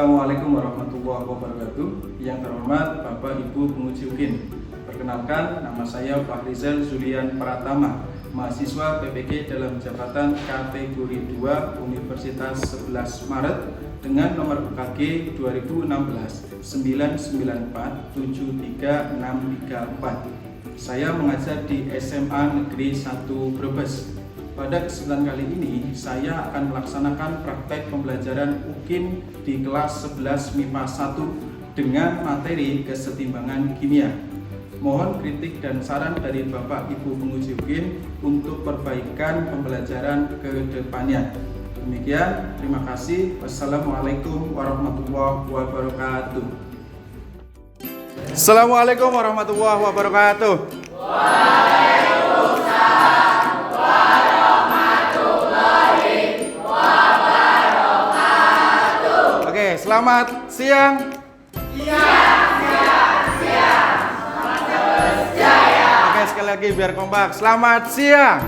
Assalamualaikum warahmatullahi wabarakatuh. Yang terhormat Bapak Ibu penguji UKIN. Perkenalkan, nama saya Fahrizal Zulian Pratama, mahasiswa PPG dalam jabatan kategori 2 Universitas 11 Maret dengan nomor UKG 2016 994 73634. Saya mengajar di SMA Negeri 1 Brebes. Pada kesempatan kali ini, saya akan melaksanakan praktek pembelajaran UKIN di kelas 11 MIPA 1 dengan materi kesetimbangan kimia. Mohon kritik dan saran dari Bapak Ibu penguji UKIN untuk perbaikan pembelajaran ke depannya. Demikian, terima kasih. Wassalamualaikum warahmatullahi wabarakatuh. Assalamualaikum warahmatullahi wabarakatuh. Selamat siang. Oke, sekali lagi biar kompak. Selamat siang.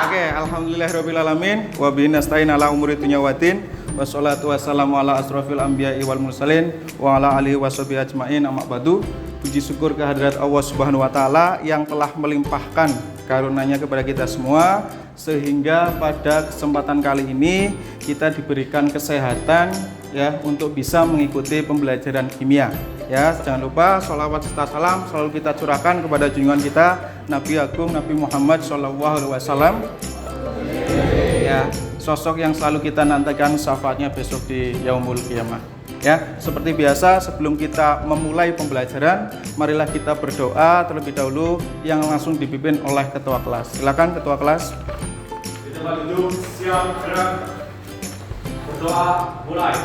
Oke, alhamdulillahirobbilalamin. Wa bihi nasta'in ala umuri dunya waddin. Wassalatu wassalamu ala asrofil anbiya'i wal mursalin wa ala alihi washabihi ajmain, amma ba'du. Puji syukur kehadirat Allah Subhanahu wa taala yang telah melimpahkan karunia-Nya kepada kita semua, sehingga pada kesempatan kali ini kita diberikan kesehatan ya untuk bisa mengikuti pembelajaran kimia. Ya, jangan lupa sholawat serta salam selalu kita curahkan kepada junjungan kita Nabi Agung Nabi Muhammad SAW. Ya, sosok yang selalu kita nantikan syafaatnya besok di Yaumul Qiyamah. Ya, seperti biasa sebelum kita memulai pembelajaran, marilah kita berdoa terlebih dahulu yang langsung dipimpin oleh ketua kelas. Silakan ketua kelas. Kita duduk, siap, gerak, berdoa, mulai.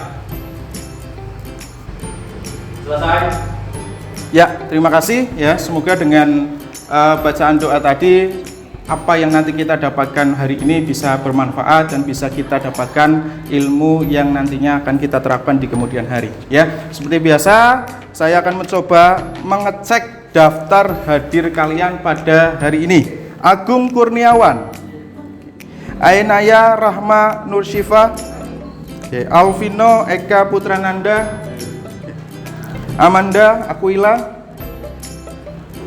Selesai. Ya, terima kasih ya. Semoga dengan bacaan doa tadi apa yang nanti kita dapatkan hari ini bisa bermanfaat dan bisa kita dapatkan ilmu yang nantinya akan kita terapkan di kemudian hari. Ya, seperti biasa saya akan mencoba mengecek daftar hadir kalian pada hari ini. Agung Kurniawan, Ainaya Rahma Nursyifa, Alvino Eka Putrananda, Amanda Aquila,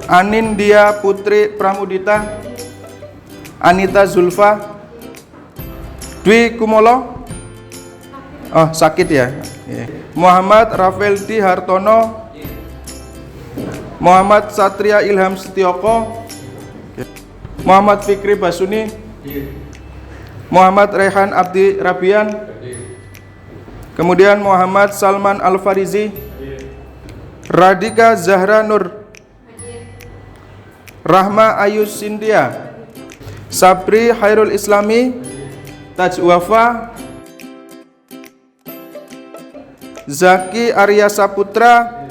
Anindia Putri Pramudita, Anita Zulfa, Dwi Kumolo, oh sakit ya, Muhammad Rafeldi Hartono, Muhammad Satria Ilham Setioko, Muhammad Fikri Basuni, Muhammad Rehan Abdi Rabian, kemudian Muhammad Salman Al-Farizi, Radika Zahra Nur, Rahma Ayu Sindia, Sabri Hairul Islami, Taj Wafa, Zaki Arya Saputra,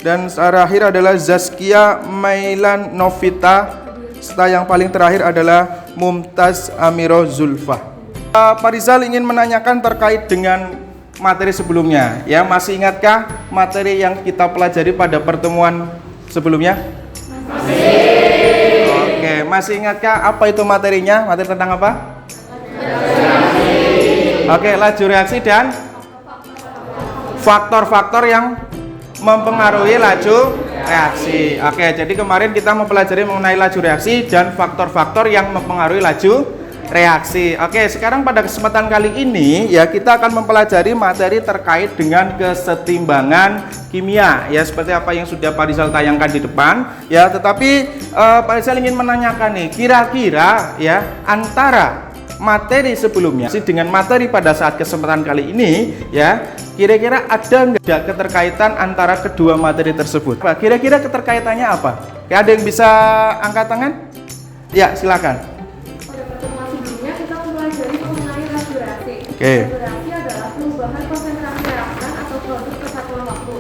dan terakhir adalah Zaskia Mailan Novita, serta yang paling terakhir adalah Mumtaz Amiro Zulfa. Pak Rizal ingin menanyakan terkait dengan materi sebelumnya. Ya, masih ingatkah materi yang kita pelajari pada pertemuan sebelumnya? Masih. Oke, masih ingatkah apa itu materinya? Materi tentang apa? Oke, laju reaksi dan faktor-faktor yang mempengaruhi laju reaksi. Oke, jadi kemarin kita mempelajari mengenai laju reaksi dan faktor-faktor yang mempengaruhi laju reaksi. Oke, sekarang pada kesempatan kali ini ya kita akan mempelajari materi terkait dengan kesetimbangan kimia ya, seperti apa yang sudah Pak Rizal tayangkan di depan ya. Tetapi Pak Rizal ingin menanyakan nih, kira-kira ya antara materi sebelumnya dengan materi pada saat kesempatan kali ini ya, kira-kira ada nggak keterkaitan antara kedua materi tersebut? Kira-kira keterkaitannya apa? Ada yang bisa angkat tangan? Ya, silakan. Pada pertemuan sebelumnya kita mempelajari mengenai laju reaksi. Oke. Laju reaksi adalah perubahan konsentrasi reaktan atau produk kesatuan waktu.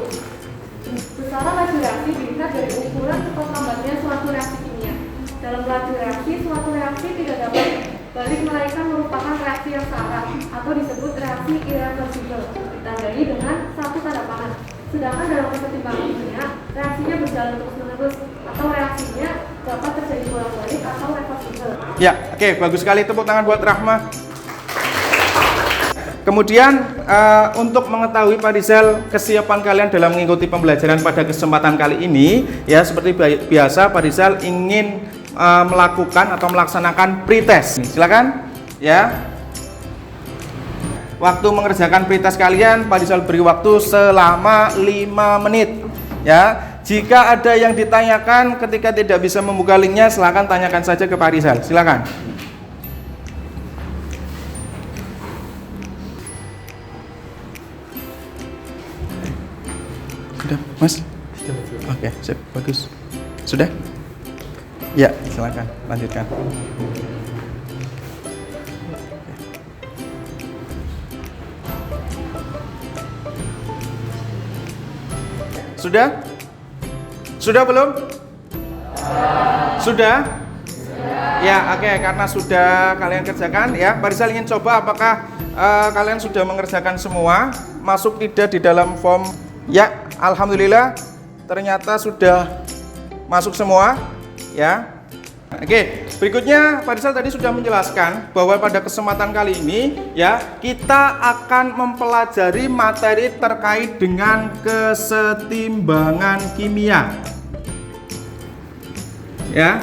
Besaran laju reaksi dilihat dari ukuran cepat lambatnya suatu reaksi kimia. Dalam laju reaksi, suatu reaksi tidak dapat balik melainkan merupakan reaksi yang syarat atau disebut reaksi irreversibel, ditandai dengan satu tanda panah. Sedangkan dalam kesetimbangan kimia, reaksinya berjalan terus-menerus atau reaksinya dapat terjadi bolak-balik atau reversibel. Ya, oke, bagus sekali, tepuk tangan buat Rahma. Kemudian untuk mengetahui Pak Rizal kesiapan kalian dalam mengikuti pembelajaran pada kesempatan kali ini, ya seperti biasa Pak Rizal ingin melakukan atau melaksanakan pretest. Silakan ya. Waktu mengerjakan pretest kalian Pak Rizal beri waktu selama 5 menit ya. Jika ada yang ditanyakan ketika tidak bisa membuka linknya, silakan tanyakan saja ke Pak Rizal. Silakan. Sudah, Mas? Oke, sip, bagus. Sudah? Ya, silakan lanjutkan. Sudah? Sudah belum? Sudah? Ya, oke, karena sudah kalian kerjakan ya, Pak Rizal ingin coba apakah kalian sudah mengerjakan semua, masuk tidak di dalam form. Ya, alhamdulillah ternyata sudah masuk semua ya. Oke, berikutnya Pak Rizal tadi sudah menjelaskan bahwa pada kesempatan kali ini ya, kita akan mempelajari materi terkait dengan kesetimbangan kimia. Ya.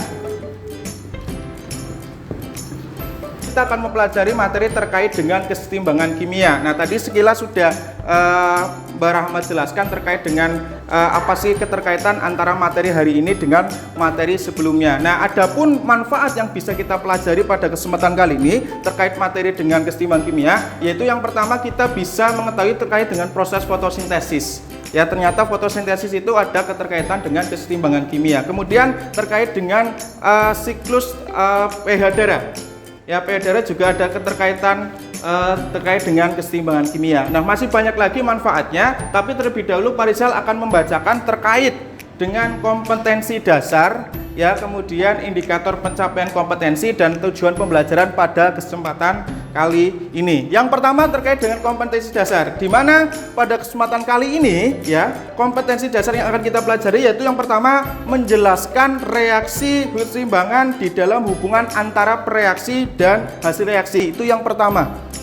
Kita akan mempelajari materi terkait dengan kesetimbangan kimia. Nah, tadi sekilas sudah Mbak Rahmat jelaskan terkait dengan apa sih keterkaitan antara materi hari ini dengan materi sebelumnya. Nah, adapun manfaat yang bisa kita pelajari pada kesempatan kali ini terkait materi dengan kesetimbangan kimia, yaitu yang pertama kita bisa mengetahui terkait dengan proses fotosintesis. Ya, ternyata fotosintesis itu ada keterkaitan dengan kesetimbangan kimia. Kemudian terkait dengan siklus pH darah. Ya, pH darah juga ada keterkaitan terkait dengan kesetimbangan kimia. Nah, masih banyak lagi manfaatnya, tapi terlebih dahulu Pak Rizal akan membacakan terkait dengan kompetensi dasar, ya, kemudian indikator pencapaian kompetensi dan tujuan pembelajaran pada kesempatan kali ini. Yang pertama terkait dengan kompetensi dasar, di mana pada kesempatan kali ini, ya, kompetensi dasar yang akan kita pelajari yaitu yang pertama menjelaskan reaksi keseimbangan di dalam hubungan antara reaksi dan hasil reaksi. Itu yang pertama.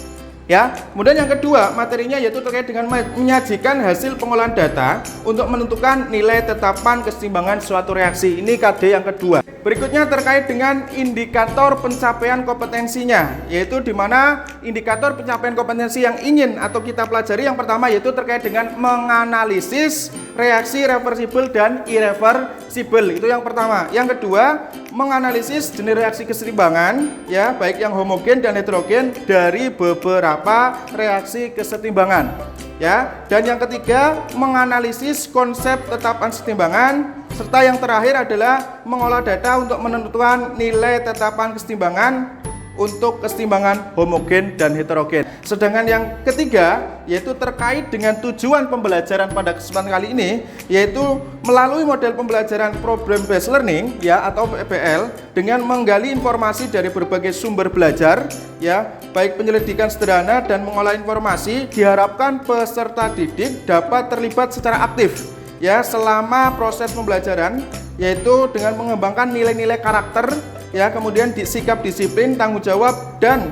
Ya, kemudian yang kedua materinya yaitu terkait dengan menyajikan hasil pengolahan data untuk menentukan nilai tetapan keseimbangan suatu reaksi. Ini KD yang kedua. Berikutnya terkait dengan indikator pencapaian kompetensinya, yaitu di mana indikator pencapaian kompetensi yang ingin atau kita pelajari yang pertama yaitu terkait dengan menganalisis reaksi reversibel dan irreversibel. Itu yang pertama. Yang kedua, menganalisis jenis reaksi kesetimbangan, ya, baik yang homogen dan heterogen dari beberapa reaksi kesetimbangan, ya. Dan yang ketiga, menganalisis konsep tetapan kesetimbangan, serta yang terakhir adalah mengolah data untuk menentukan nilai tetapan kesetimbangan untuk kesetimbangan homogen dan heterogen. Sedangkan yang ketiga yaitu terkait dengan tujuan pembelajaran pada kesempatan kali ini, yaitu melalui model pembelajaran problem based learning, ya, atau PBL, dengan menggali informasi dari berbagai sumber belajar, ya, baik penyelidikan sederhana dan mengolah informasi, diharapkan peserta didik dapat terlibat secara aktif, ya, selama proses pembelajaran, yaitu dengan mengembangkan nilai-nilai karakter, ya, kemudian sikap disiplin, tanggung jawab dan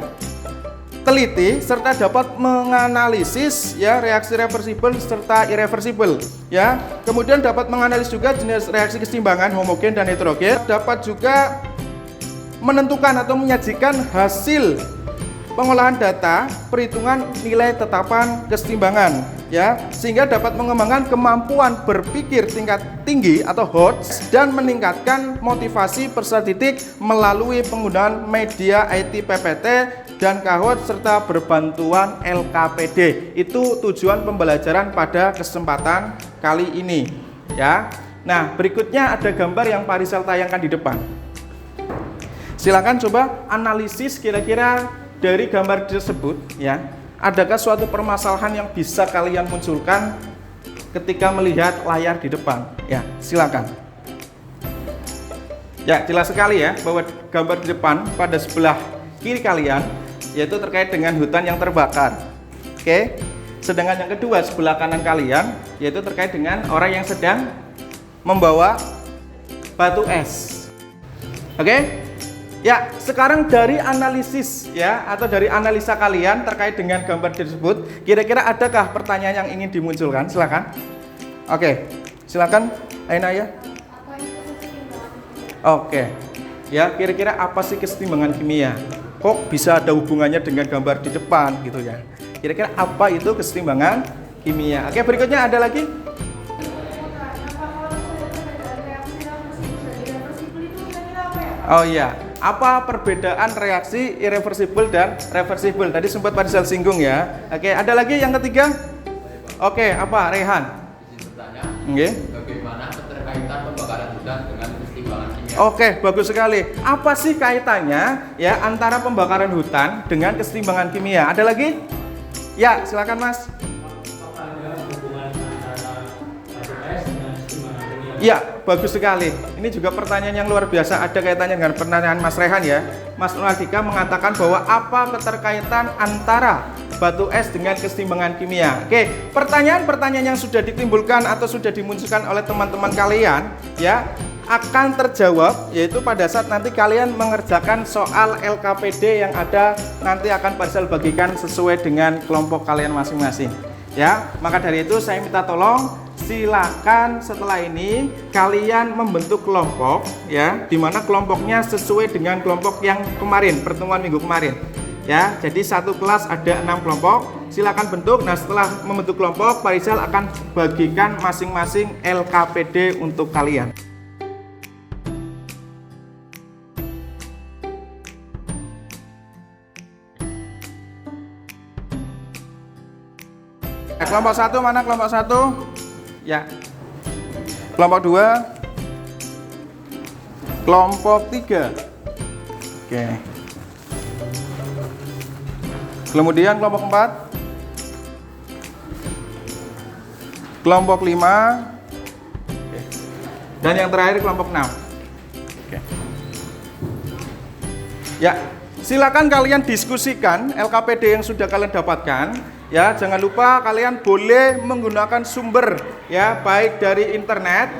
teliti, serta dapat menganalisis, ya, reaksi reversibel serta irreversibel, ya. Kemudian dapat menganalisis juga jenis reaksi keseimbangan homogen dan heterogen, dapat juga menentukan atau menyajikan hasil pengolahan data perhitungan nilai tetapan keseimbangan, ya, sehingga dapat mengembangkan kemampuan berpikir tingkat tinggi atau HOTS dan meningkatkan motivasi peserta didik melalui penggunaan media IT PPT dan KHOT serta berbantuan LKPD. Itu tujuan pembelajaran pada kesempatan kali ini, ya. Nah, berikutnya ada gambar yang Pak Rizal tayangkan di depan. Silakan coba analisis kira-kira dari gambar tersebut, ya. Adakah suatu permasalahan yang bisa kalian munculkan ketika melihat layar di depan? Ya, silakan. Ya, jelas sekali ya bahwa gambar di depan pada sebelah kiri kalian yaitu terkait dengan hutan yang terbakar. Oke. Sedangkan yang kedua sebelah kanan kalian yaitu terkait dengan orang yang sedang membawa batu es. Oke? Ya, sekarang dari analisis ya atau dari analisa kalian terkait dengan gambar tersebut, kira-kira adakah pertanyaan yang ingin dimunculkan? Silakan. Oke, silakan Aina ya. Apa itu keseimbangan? Oke. Ya, kira-kira apa sih keseimbangan kimia? Kok bisa ada hubungannya dengan gambar di depan gitu ya? Kira-kira apa itu keseimbangan kimia? Oke, berikutnya ada lagi? Oh iya, apa perbedaan reaksi irreversibel dan reversibel? Tadi sempat Farisal singgung ya. Oke, ada lagi yang ketiga? Oke, apa Rehan? Bertanya, Oke. bagaimana keterkaitan pembakaran hutan dengan keseimbangan kimia? Oke, bagus sekali. Apa sih kaitannya ya antara pembakaran hutan dengan keseimbangan kimia? Ada lagi? Ya, silakan Mas. Apakah ada hubungan antara batu es dengan keseimbangan kimia? Ya, bagus sekali. Ini juga pertanyaan yang luar biasa. Ada kaitannya dengan pertanyaan Mas Rehan ya. Mas Nurdika mengatakan bahwa apa keterkaitan antara batu es dengan keseimbangan kimia. Oke, pertanyaan-pertanyaan yang sudah ditimbulkan atau sudah dimunculkan oleh teman-teman kalian ya akan terjawab yaitu pada saat nanti kalian mengerjakan soal LKPD yang ada nanti akan Farisal bagikan sesuai dengan kelompok kalian masing-masing. Ya, maka dari itu saya minta tolong silakan setelah ini kalian membentuk kelompok ya, di mana kelompoknya sesuai dengan kelompok yang kemarin, pertemuan minggu kemarin. Ya, jadi satu kelas ada 6 kelompok. Silakan bentuk. Nah, setelah membentuk kelompok, Farisal akan bagikan masing-masing LKPD untuk kalian. Kelompok 1 mana kelompok 1? Ya. Kelompok 2. Kelompok 3. Oke. Kemudian kelompok 4. Kelompok 5. Oke. Dan yang terakhir kelompok 6. Oke. Ya, silakan kalian diskusikan LKPD yang sudah kalian dapatkan. Ya, jangan lupa kalian boleh menggunakan sumber ya, baik dari internet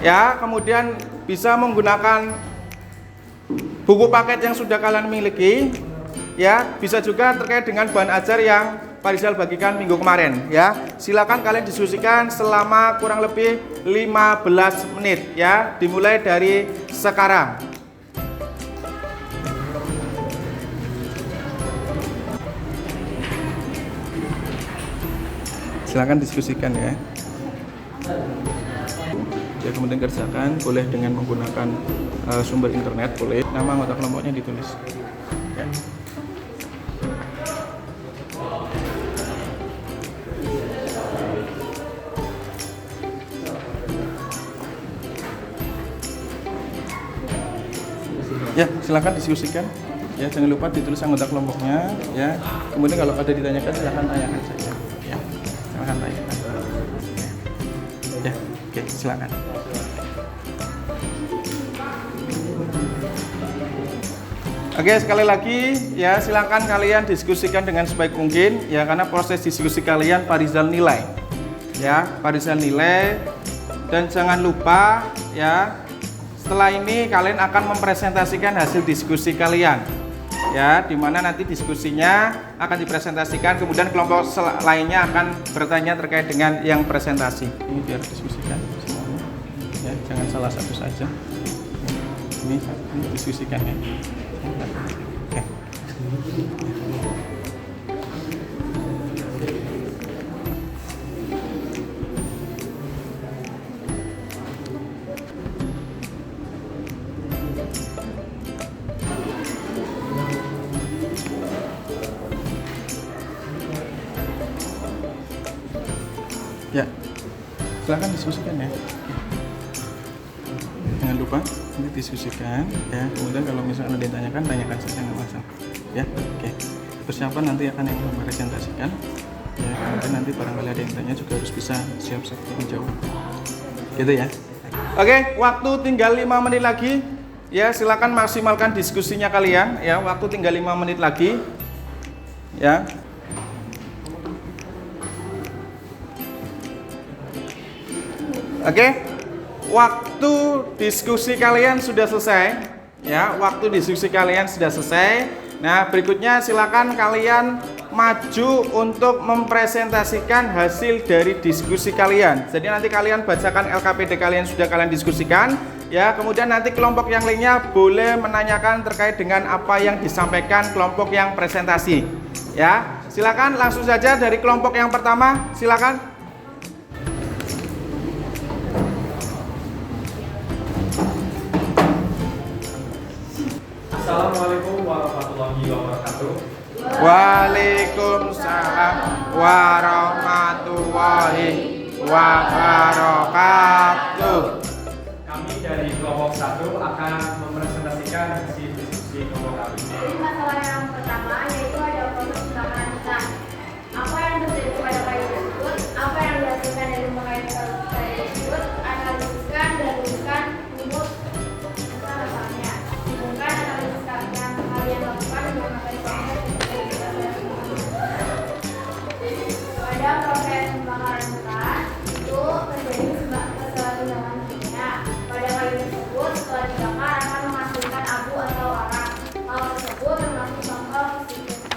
ya, kemudian bisa menggunakan buku paket yang sudah kalian miliki ya, bisa juga terkait dengan bahan ajar yang Farisal bagikan minggu kemarin ya. Silakan kalian diskusikan selama kurang lebih 15 menit ya, dimulai dari sekarang. Silakan diskusikan ya. Ya, kemudian kerjakan boleh dengan menggunakan sumber internet, boleh. Nama anggota kelompoknya ditulis. Ya. Ya, silakan diskusikan. Ya, jangan lupa ditulis anggota kelompoknya. Ya, kemudian kalau ada ditanyakan silakan tanyakan saja. Ya, silakan tanyakan. Ya, oke, silakan. Oke, sekali lagi ya, silakan kalian diskusikan dengan sebaik mungkin ya, karena proses diskusi kalian Farisal nilai. Ya, Farisal nilai, dan jangan lupa ya, setelah ini kalian akan mempresentasikan hasil diskusi kalian. Ya, di mana nanti diskusinya akan dipresentasikan, kemudian kelompok lainnya akan bertanya terkait dengan yang presentasi. Ini biar diskusikan semuanya. Ya, jangan salah satu saja. Ini diskusikan ya. Oke. Ya, silakan diskusikan ya. Jangan lupa nanti diskusikan ya. Kemudian kalau misalnya ada yang ditanyakan, tanyakan saja, nggak masalah. Ya, oke. Persiapan nanti akan yang mempresentasikan. Ya, kemudian nanti barangkali ada yang tanya juga harus bisa siap-siap menjawab. Gitu ya. Oke, waktu tinggal 5 menit lagi. Ya, silakan maksimalkan diskusinya kalian. Ya, waktu tinggal 5 menit lagi. Ya. Oke, waktu diskusi kalian sudah selesai Ya, waktu diskusi kalian sudah selesai. Nah, berikutnya silakan kalian maju untuk mempresentasikan hasil dari diskusi kalian. Jadi nanti kalian bacakan LKPD kalian sudah kalian diskusikan, ya. Kemudian nanti kelompok yang lainnya boleh menanyakan terkait dengan apa yang disampaikan kelompok yang presentasi. Ya, silakan langsung saja dari kelompok yang pertama, silakan. Assalamualaikum warahmatullahi wabarakatuh. Waalaikumsalam warahmatullahi wabarakatuh. Kami dari kelompok 1 akan mempresentasikan hasil diskusi kelompok kami. Jadi masalah yang pertama yaitu ada proses pembakaran hutan. Apa yang terjadi pada kayu tersebut? Apa yang dihasilkan dari pembakaran kayu tersebut? Analisiskan dan rumuskan rumus dasarnya. Hubungkan analisis yang kalian lakukan dengan materi proses pada proses pembakaran hutan itu terjadi kesalahgunaan kimia. Pada kayu tersebut setelah dibakar akan menghasilkan abu atau arang. Hal tersebut termasuk contoh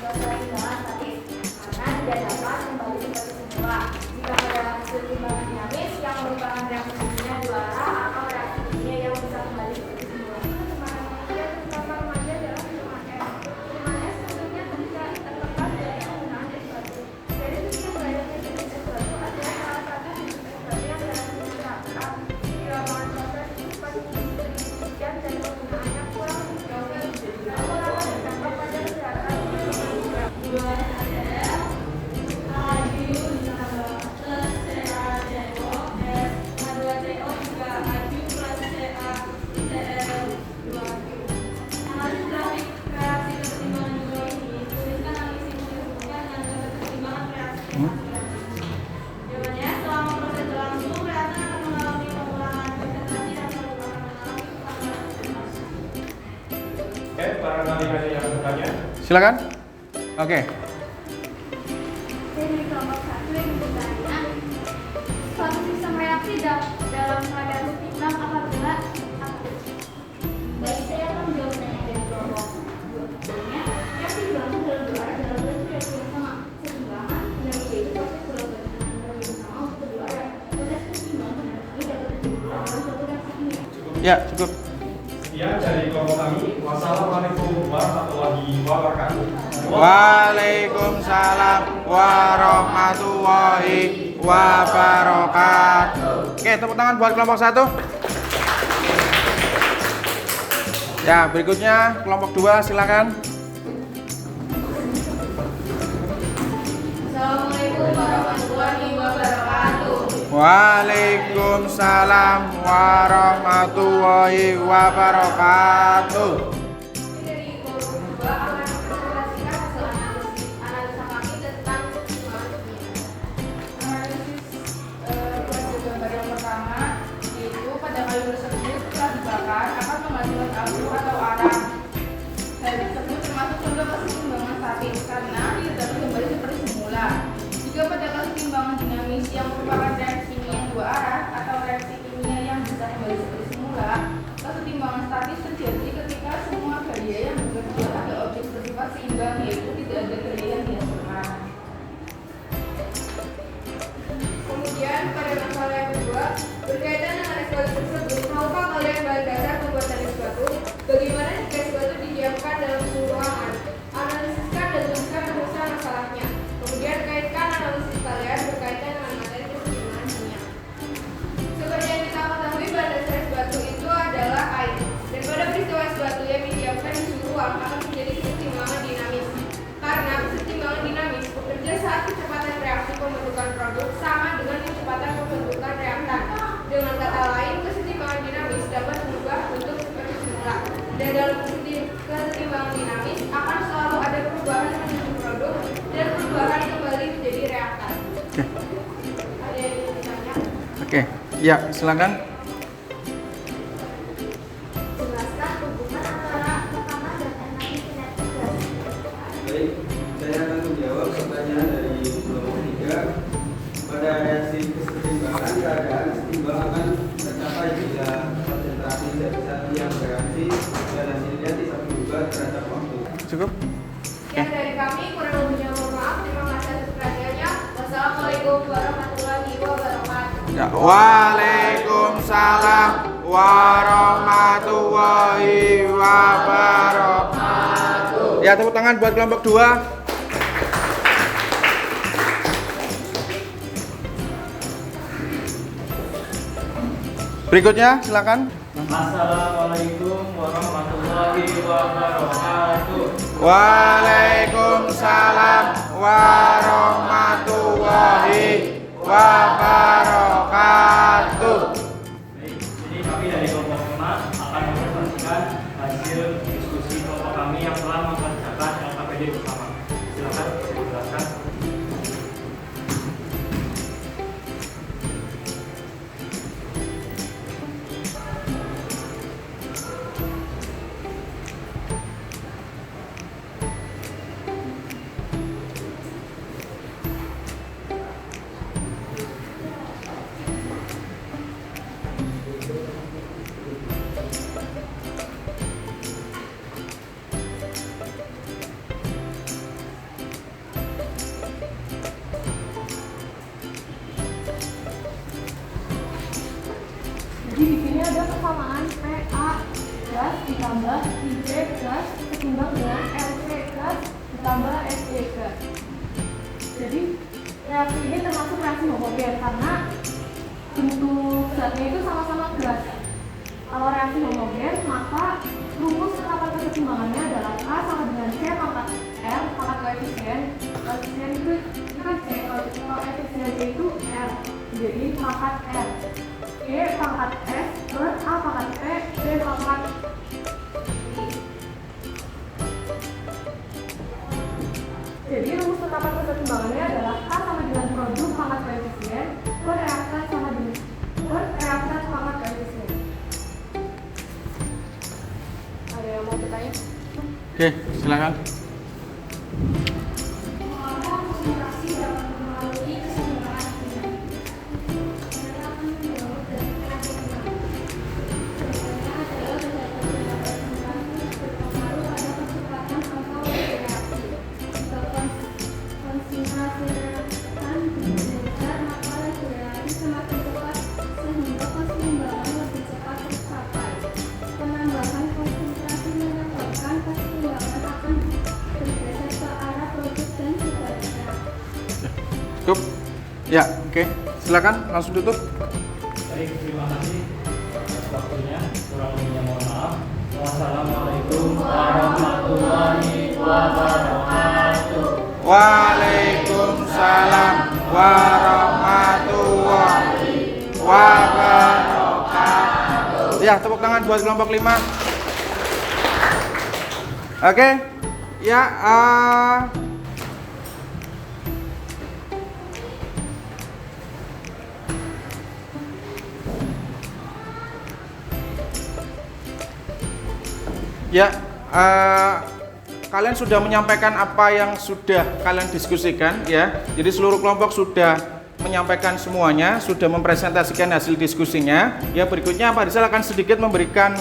keseimbangan statis karena tidak dapat kembali seperti semula. Jika pada hasil timbangan dinamis yang merupakan reaksi kimia dua arah atau reaksi kimia yang bisa kembali seperti semula. Jawabannya, selama proses berlangsung, reaksi akan mengalami pengulangan konsentrasi dan pengurangan Oke, barangkali ada yang bertanya. Silakan. Oke. Jadi di kelompok 1 yang bertanya, suatu sistem reaksi dalam keadaan seimbang apabila baik, saya akan menjawab pertanyaan dari kelompok 2 sebelumnya. Reaksi berlangsung dalam dua arah dalam bentuk reaksi yang sama. Keseimbangan dinamika itu proses berlangsung yang sama untuk kedua arah. Proses keseimbangan dinamika dapat diulang dalam suatu reaksi kimia. Ya, cukup. Sekian dari kelompok kami. Wassalamualaikum warahmatullahi wabarakatuh. Waalaikumsalam warahmatullahi wabarakatuh. Oke, tepuk tangan buat kelompok 1. Ya, berikutnya kelompok 2 silakan. Assalamualaikum warahmatullahi wabarakatuh. Waalaikumsalam warahmatullahi wabarakatuh. Dari kelompok 2 akan mempresentasikan hasil analisa kami tentang keseimbangan kimia. Analisis hasil gambar yang pertama yaitu pada kayu tersebut setelah dibakar akan menghasilkan abu atau arang. Hal tersebut termasuk contoh keseimbangan statis karena tidak dapat kembali seperti semula. Jika pada keseimbangan dinamis yang merupakan reaksi kimia dua arah atau reaksi kimia yang bisa kembali seperti semula, keseimbangan statis terjadi ketika semua gaya yang bekerja pada objek bersifat seimbang, yaitu tidak ada gaya yang dihasilkan. Kemudian pada masalah yang kedua, berkaitan dengan es batu tersebut, tahukah kalian bahan dasar pembuatan es batu? Bagaimana jika es batu didiamkan dalam suhu ruangan? Analisiskan dan tuliskan rumusan masalahnya. Kemudian kaitkan analisis kalian berkaitan dengan materi keseimbangan kimia. Seperti yang kita ketahui, bahan dasar es batu itu adalah air. Dan pada peristiwa es batu yang didiamkan di suhu ruang akan menjadi keseimbangan dinamis. Karena keseimbangan dinamis bekerja saat kecepatan reaksi pembentukan produk sama dengan kecepatan pembentukan reaktan. Dengan kata lain, keseimbangan dinamis dapat berubah bentuk seperti semula. Dan dalam keseimbangan dinamis akan selalu ada perubahan menuju produk dan perubahan kembali menjadi reaktan. Ada yang ingin ditanya? Oke. Ya, silakan. Jelaskan hubungan antara tekanan dan energi kinetik gas. Baik, saya akan menjawab pertanyaan dari kelompok 3. Pada reaksi keseimbangan, keadaan seimbang akan tercapai jika konsentrasi zat-zat yang bereaksi dalam cukup. Sekian dari kami, kurang lebihnya mohon maaf. Terima kasih atas perhatiannya. Wassalamualaikum warahmatullahi wabarakatuh. Ya, Waalaikumsalam warahmatullahi wabarakatuh. Ya, tepuk tangan buat kelompok 2. Berikutnya silakan. Assalamualaikum warahmatullahi wabarakatuh. Waalaikumsalam warahmatullahi wabarakatuh. Baik, jadi kami dari kelompok 5 akan mempresentasikan hasil diskusi kelompok kami yang telah mengerjakan LKPD bersama. Silakan bisa dijelaskan. Jadi di sini ada persamaan PA gas ditambah IB gas setimbang dengan LC gas ditambah SC gas. Jadi reaksi ini termasuk reaksi homogen karena bentuk zatnya itu sama-sama gas. Kalau reaksi homogen maka rumus tetapan kesetimbangannya adalah A sama dengan C pangkat R pangkat koefisien. Koefisien itu kan C, kalau efisien itu R, jadi pangkat R. E pangkat S per A pangkat P, B pangkat I. Jadi rumus tetapan kesetimbangannya adalah K sama dengan produk pangkat koefisien per reaktan sama dengan reaktan pangkat koefisien. Ada yang mau bertanya? Oke, silakan. Mengapa konsentrasi dapat melalui keseimbangan kimia? Penambahan konsentrasi menyebabkan keseimbangan akan bergeser ke arah produk dan sebaliknya. Cukup. Ya, oke. Silakan langsung tutup. Baik, terima kasih atas waktunya. Kurang lebihnya mohon maaf. Wassalamualaikum warahmatullahi wabarakatuh. Waalaikumsalam warahmatullahi wabarakatuh. Ya, tepuk tangan buat kelompok 5. Oke. Ya, ya, kalian sudah menyampaikan apa yang sudah kalian diskusikan ya. Jadi seluruh kelompok sudah menyampaikan semuanya, sudah mempresentasikan hasil diskusinya. Ya, berikutnya Pak Rizal akan sedikit memberikan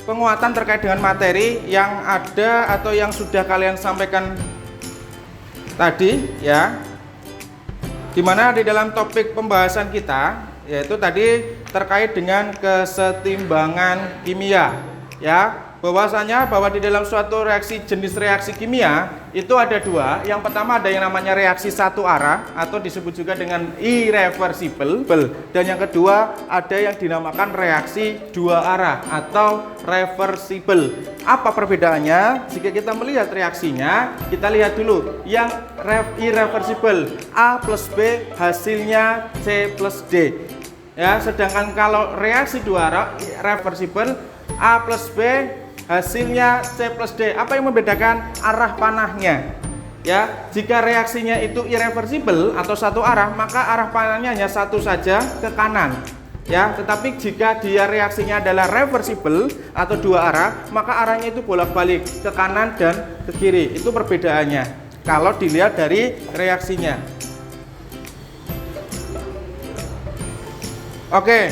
penguatan terkait dengan materi yang ada atau yang sudah kalian sampaikan tadi ya. Dimana di dalam topik pembahasan kita yaitu tadi terkait dengan kesetimbangan kimia ya, bahwasanya bahwa di dalam suatu reaksi, jenis reaksi kimia itu ada dua. Yang pertama ada yang namanya reaksi satu arah atau disebut juga dengan irreversible, dan yang kedua ada yang dinamakan reaksi dua arah atau reversible. Apa perbedaannya? Jika kita melihat reaksinya, kita lihat dulu yang irreversible, A plus B hasilnya C plus D ya, sedangkan kalau reaksi dua arah reversible, A plus B hasilnya C plus D. Apa yang membedakan? Arah panahnya ya. Jika reaksinya itu irreversible atau satu arah, maka arah panahnya hanya satu saja, ke kanan ya. Tetapi jika dia reaksinya adalah reversible atau dua arah, maka arahnya itu bolak-balik ke kanan dan ke kiri. Itu perbedaannya kalau dilihat dari reaksinya. Oke,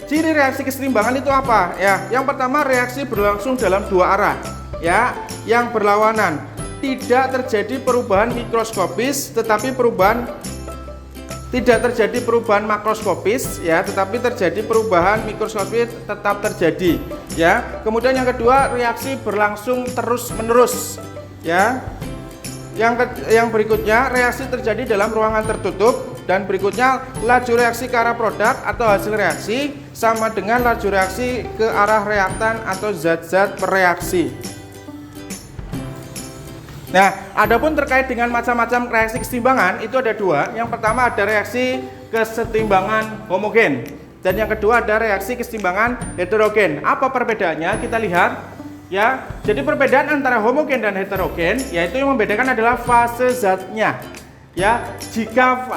ciri reaksi kesetimbangan itu apa? Ya, yang pertama reaksi berlangsung dalam dua arah. ya yang berlawanan. Tidak terjadi perubahan mikroskopis, tetapi tidak terjadi perubahan makroskopis, ya, tetapi terjadi perubahan mikroskopis tetap terjadi, ya. Kemudian yang kedua, reaksi berlangsung terus-menerus, ya. Yang berikutnya, reaksi terjadi dalam ruangan tertutup, dan berikutnya laju reaksi ke arah produk atau hasil reaksi sama dengan laju reaksi ke arah reaktan atau zat-zat bereaksi. Nah, adapun terkait dengan macam-macam reaksi kesetimbangan itu ada dua. Yang pertama ada reaksi kesetimbangan homogen, dan yang kedua ada reaksi kesetimbangan heterogen. Apa perbedaannya? Kita lihat, ya. Jadi perbedaan antara homogen dan heterogen, yaitu yang membedakan adalah fase zatnya. Ya, jika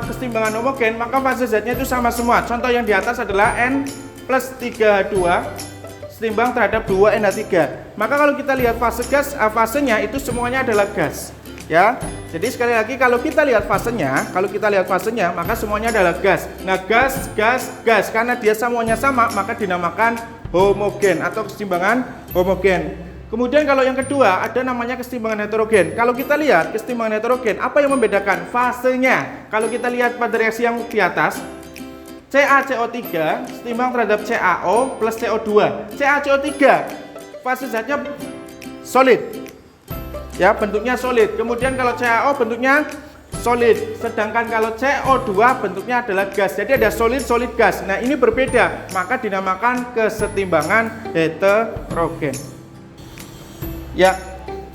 kesetimbangan homogen, maka fase zatnya itu sama semua. Contoh yang di atas adalah N+3H2 setimbang terhadap 2NH3. Maka kalau kita lihat fase gas, fasenya itu semuanya adalah gas, ya. Jadi sekali lagi, kalau kita lihat fasenya, maka semuanya adalah gas. Nah, gas, karena dia semuanya sama, maka dinamakan homogen atau kesetimbangan homogen. Kemudian kalau yang kedua ada namanya kesetimbangan heterogen. Kalau kita lihat kesetimbangan heterogen, apa yang membedakan? Fasenya. Kalau kita lihat pada reaksi yang di atas, CaCO3 setimbang terhadap CaO plus CO2. CaCO3 fase zatnya solid, ya, bentuknya solid. Kemudian kalau CaO bentuknya solid, sedangkan kalau CO2 bentuknya adalah gas. Jadi ada solid gas. Nah, ini berbeda, maka dinamakan kesetimbangan heterogen. Ya,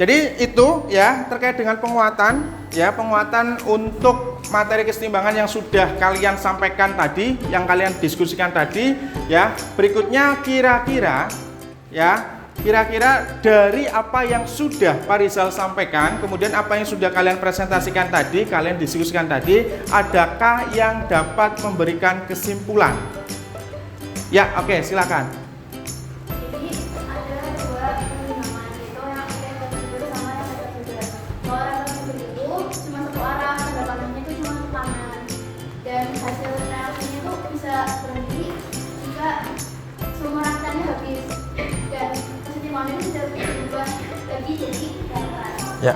jadi itu ya terkait dengan penguatan, ya, penguatan untuk materi kesetimbangan yang sudah kalian sampaikan tadi, yang kalian diskusikan tadi, ya. Berikutnya kira-kira dari apa yang sudah Pak Rizal sampaikan, kemudian apa yang sudah kalian presentasikan tadi, kalian diskusikan tadi, adakah yang dapat memberikan kesimpulan? Ya, oke, silakan. Hasil reaksinya itu bisa berhenti jika semua reaktannya habis, dan kesetimbangan itu sudah berubah lagi jadi reaktan. Ya.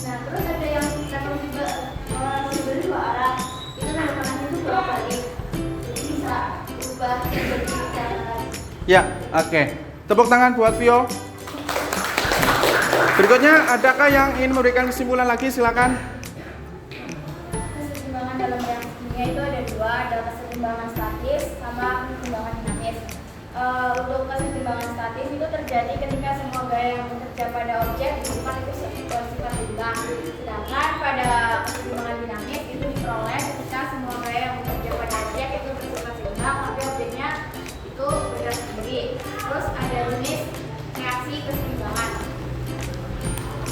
Nah, terus ada yang level juga, kalau dua arah itu level panasnya itu bolak-balik, jadi bisa berubah menjadi reaktan. Ya, oke. Tepuk tangan buat Vio. Berikutnya, adakah yang ingin memberikan kesimpulan lagi? Silakan. Kesetimbangan dalam reaksi kimia itu ada dua, ada kesetimbangan statis sama kesetimbangan dinamis. Untuk kesetimbangan statis itu terjadi ketika semua gaya yang bekerja pada objek ditemukan itu bersifat seimbang. Sedangkan pada kesetimbangan dinamis itu diperoleh ketika semua gaya yang bekerja pada objek itu bersifat seimbang, tapi objeknya itu bergerak sendiri. Terus ada jenis reaksi kesetimbangan.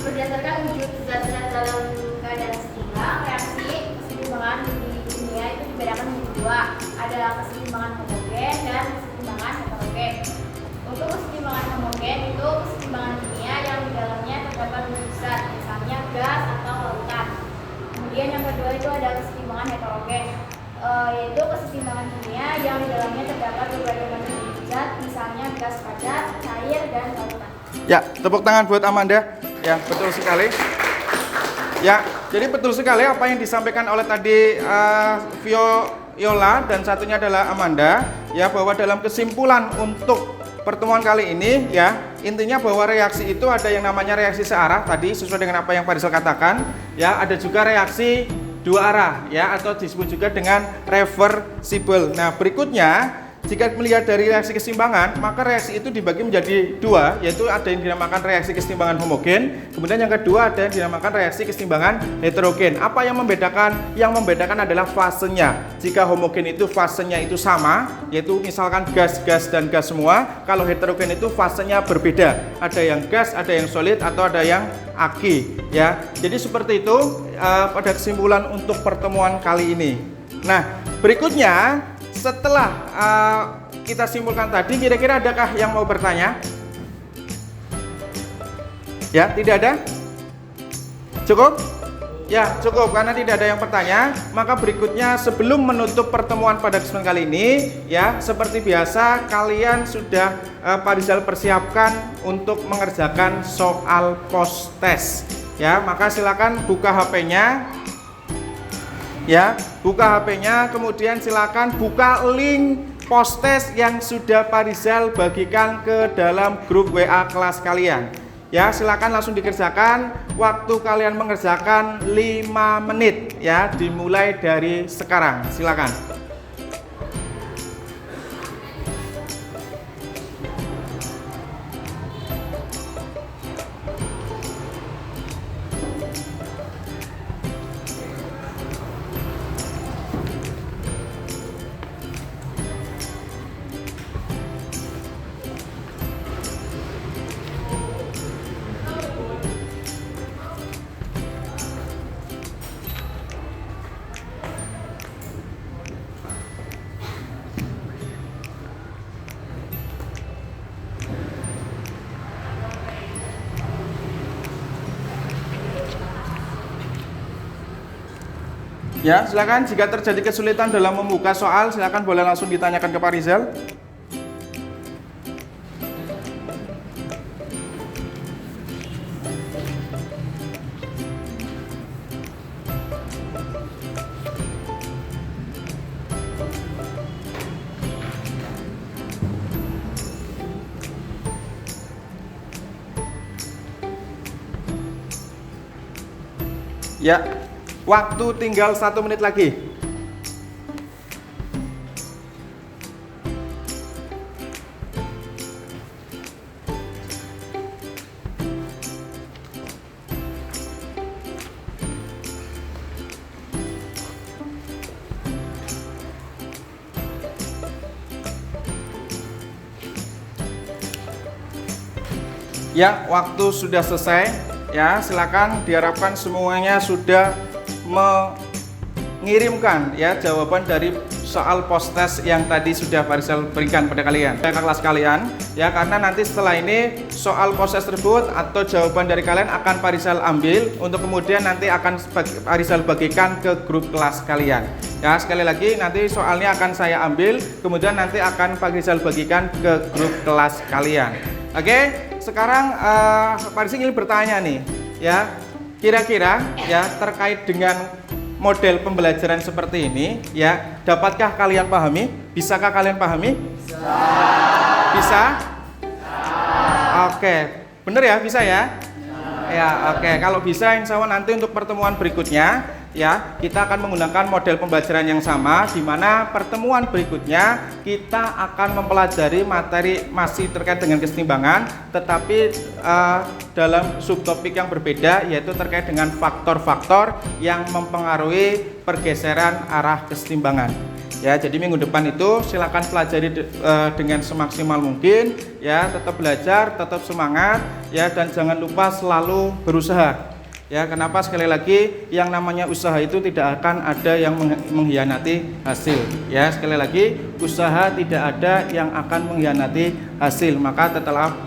Berdasarkan wujud zat-zat dalam keadaan seimbang, reaksi kesetimbangan di kimia itu dibedakan menjadi dua, ada kesetimbangan homogen dan kesetimbangan heterogen. Untuk kesetimbangan homogen itu kesetimbangan kimia yang di dalamnya terdapat wujud zat, misalnya gas atau lautan. Kemudian yang kedua itu ada kesetimbangan heterogen, yaitu kesetimbangan kimia yang di dalamnya terdapat berbagai macam wujud zat, misalnya gas padat, cair, dan lautan. Ya, tepuk tangan buat Amanda. Ya, betul sekali. Ya, jadi betul sekali apa yang disampaikan oleh tadi Viola dan satunya adalah Amanda, ya, bahwa dalam kesimpulan untuk pertemuan kali ini, ya, intinya bahwa reaksi itu ada yang namanya reaksi searah tadi sesuai dengan apa yang Pak Rizal katakan, ya, ada juga reaksi dua arah, ya, atau disebut juga dengan reversible. Nah, berikutnya jika melihat dari reaksi kesetimbangan, maka reaksi itu dibagi menjadi dua, yaitu ada yang dinamakan reaksi kesetimbangan homogen, kemudian yang kedua ada yang dinamakan reaksi kesetimbangan heterogen. Apa yang membedakan? Yang membedakan adalah fasenya. Jika homogen itu fasenya itu sama, yaitu misalkan gas dan gas semua. Kalau heterogen itu fasenya berbeda. Ada yang gas, ada yang solid, atau ada yang aki, ya. Jadi seperti itu pada kesimpulan untuk pertemuan kali ini. Nah, berikutnya setelah kita simpulkan tadi, kira-kira adakah yang mau bertanya? Ya, tidak ada? Cukup? Ya, cukup karena tidak ada yang bertanya. Maka berikutnya sebelum menutup pertemuan pada kesempatan kali ini, ya, seperti biasa kalian sudah Pak Rizal persiapkan untuk mengerjakan soal post test. Ya, maka silakan buka HP-nya. Ya, buka HP-nya, kemudian silakan buka link post test yang sudah Pak Rizal bagikan ke dalam grup WA kelas kalian. Ya, silakan langsung dikerjakan. Waktu kalian mengerjakan 5 menit ya, dimulai dari sekarang. Silakan. Ya, silakan jika terjadi kesulitan dalam membuka soal, silakan boleh langsung ditanyakan ke Pak Rizal. Ya, waktu tinggal 1 menit lagi. Ya, waktu sudah selesai. Ya, silakan diharapkan semuanya sudah mengirimkan ya jawaban dari soal post test yang tadi sudah Pak Rizal berikan pada kalian, pada kelas kalian ya, karena nanti setelah ini soal post test tersebut atau jawaban dari kalian akan Pak Rizal ambil untuk kemudian nanti akan Pak Rizal bagikan ke grup kelas kalian ya. Sekali lagi, nanti soalnya akan saya ambil, kemudian nanti akan Pak Rizal bagikan ke grup kelas kalian. Oke, sekarang Pak Rizal ingin bertanya nih ya, kira-kira ya terkait dengan model pembelajaran seperti ini ya, dapatkah kalian pahami? Bisakah kalian pahami? Bisa? Oke, bener ya, bisa ya? Ya, oke. Kalau bisa, insya Allah nanti untuk pertemuan berikutnya ya, kita akan menggunakan model pembelajaran yang sama, di mana pertemuan berikutnya kita akan mempelajari materi masih terkait dengan kesetimbangan, tetapi dalam subtopik yang berbeda, yaitu terkait dengan faktor-faktor yang mempengaruhi pergeseran arah kesetimbangan. Ya, jadi minggu depan itu silakan pelajari dengan semaksimal mungkin ya, tetap belajar, tetap semangat ya, dan jangan lupa selalu berusaha. Ya, kenapa? Sekali lagi, yang namanya usaha itu tidak akan ada yang mengkhianati hasil. Ya, sekali lagi, usaha tidak ada yang akan mengkhianati hasil. Maka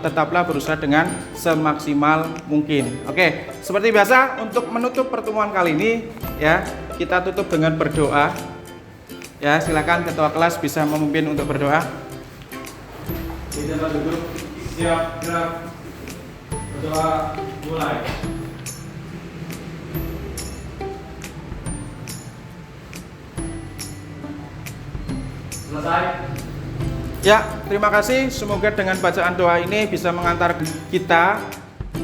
tetaplah berusaha dengan semaksimal mungkin. Oke, seperti biasa untuk menutup pertemuan kali ini ya, kita tutup dengan berdoa. Ya, silakan ketua kelas bisa memimpin untuk berdoa. Kita duduk, siap, gerak, berdoa, mulai. Selesai. Ya, terima kasih. Semoga dengan bacaan doa ini bisa mengantar kita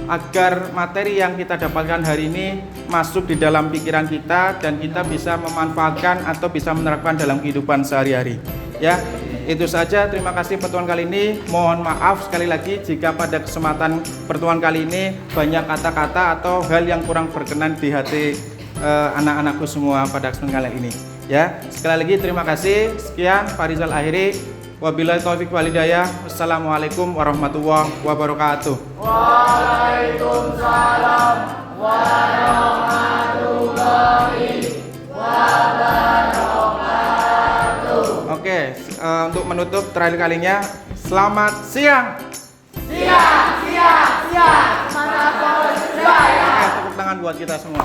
agar materi yang kita dapatkan hari ini masuk di dalam pikiran kita dan kita bisa memanfaatkan atau bisa menerapkan dalam kehidupan sehari-hari. Ya, itu saja. Terima kasih pertemuan kali ini. Mohon maaf sekali lagi jika pada kesempatan pertemuan kali ini banyak kata-kata atau hal yang kurang berkenan di hati anak-anakku semua pada kesempatan kali ini. Ya, sekali lagi terima kasih. Sekian, Pak Rizal akhiri. Wabillahi taufiq wal hidayah. Wassalamualaikum warahmatullahi wabarakatuh. Waalaikumsalam warahmatullahi wabarakatuh. Oke, untuk menutup terakhir kalinya, selamat siang. Siang. Mana kau sudah ya? Tepuk tangan tangan buat kita semua.